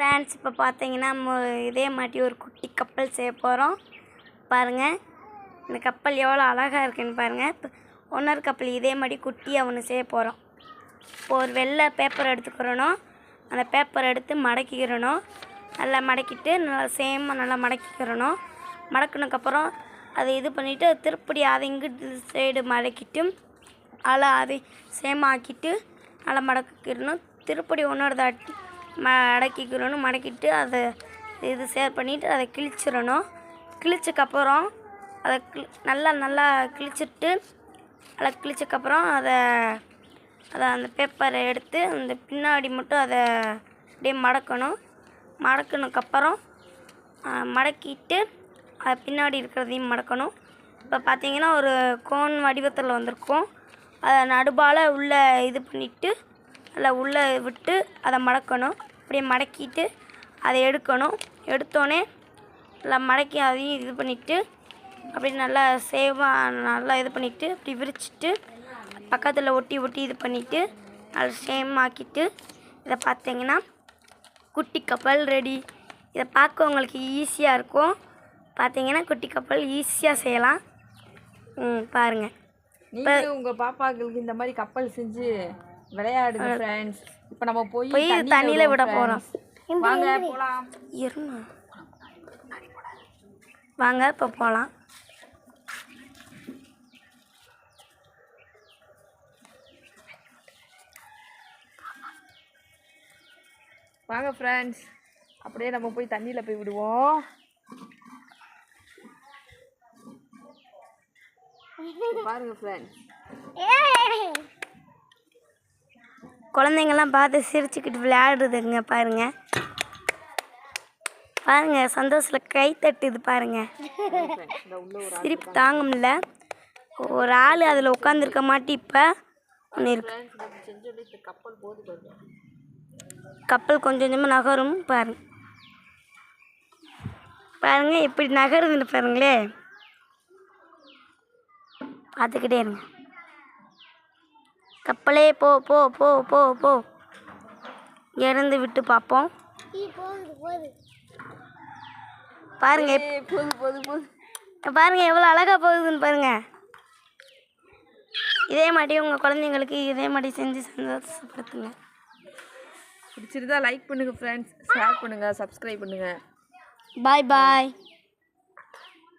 Friends இப்போ பார்த்தீங்கன்னா இதே மாதிரி ஒரு குட்டி கப்பல் செய்ய போகிறோம். பாருங்கள் இந்த கப்பல் எவ்வளோ அழகாக இருக்குன்னு பாருங்கள். இப்போ இன்னொரு கப்பல் இதே மாதிரி குட்டியாக ஒன்று செய்ய போகிறோம். இப்போ ஒரு வெள்ளை பேப்பர் எடுத்துக்கிறணும். அந்த பேப்பர் எடுத்து மடக்கிக்கிறணும். நல்லா மடக்கிட்டு நல்லா சேமாக நல்லா மடக்கிக்கிறணும். மடக்கினதுக்கப்புறம் அதை இது பண்ணிவிட்டு திருப்படி அதை இங்கிட்டு சைடு மடக்கிட்டு அதை சேமாக்கிட்டு நல்லா மடக்கிக்கிறணும். திருப்படி இன்னொரு தாட்டி மடக்கிக்கிறணும். மடக்கிட்டு அதை இது ஷேர் பண்ணிவிட்டு அதை கிழிச்சிடணும். கிழிச்சக்கப்புறம் அதை நல்லா கிழிச்சிட்டு கிழிச்சக்கப்புறம் அதை அந்த பேப்பரை எடுத்து அந்த பின்னாடி மட்டும் அதை அப்படியே மடக்கணும். மடக்கினதுக்கப்புறம் மடக்கிட்டு அது பின்னாடி இருக்கிறதையும் மடக்கணும். இப்போ பார்த்தீங்கன்னா ஒரு கோன் வடிவத்தில் வந்திருக்கும். அதை நடுபால் உள்ளே இது பண்ணிவிட்டு அதில் உள்ளே விட்டு அதை மடக்கணும். அப்படியே மடக்கிட்டு அதை எடுக்கணும். எடுத்தோடனே நல்லா மடக்கி அதையும் இது பண்ணிவிட்டு அப்படி நல்லா சேவாக நல்லா இது பண்ணிவிட்டு அப்படி விரிச்சிட்டு பக்கத்தில் ஒட்டி இது பண்ணிவிட்டு நல்லா சேம் ஆக்கிட்டு இதை பார்த்தீங்கன்னா குட்டி கப்பல் ரெடி. இதை பார்க்க உங்களுக்கு ஈஸியாக இருக்கும். பார்த்தீங்கன்னா குட்டி கப்பல் ஈஸியாக செய்யலாம். பாருங்கள் இப்போ உங்கள் பாப்பாக்களுக்கு இந்த மாதிரி கப்பல் செஞ்சு விளையாடுங்க ஃப்ரெண்ட்ஸ். இப்போ நம்ம போய் தண்ணியில் விட போகிறோம். வாங்க போகலாம். வாங்க இப்போ போகலாம். வாங்க ஃப்ரெண்ட்ஸ், அப்படியே நம்ம போய் தண்ணியில் போய் விடுவோம். பாருங்க ஃப்ரெண்ட்ஸ், குழந்தைங்கள்லாம் பார்த்து சிரிச்சுக்கிட்டு விளையாடுறதுங்க. பாருங்கள் பாருங்கள் சந்தோஷத்தில் கை தட்டுது. பாருங்கள் சிரிப்பு தாங்க முடியல. ஒரு ஆள் அதில் உட்காந்துருக்க மாட்டி இப்போ ஒன்று இருக்கு. கப்பல் கொஞ்சம் கொஞ்சமாக நகரும். பாருங்கள் எப்படி நகருதுன்னு பாருங்களே. பார்த்துக்கிட்டே இருங்க. கப்பலே போ போ போ போ போ இறந்து விட்டு பார்ப்போம். பாருங்க பாருங்க எவ்வளோ அழகாக போகுதுன்னு பாருங்க. இதே மாதிரி உங்கள் குழந்தைங்களுக்கு இதே மாதிரி செஞ்சு சந்தோஷப்படுத்துங்க. பிடிச்சிருந்தா லைக் பண்ணுங்கள் ஃப்ரெண்ட்ஸ், ஷேர் பண்ணுங்கள், சப்ஸ்கிரைப் பண்ணுங்கள். பாய் பாய்.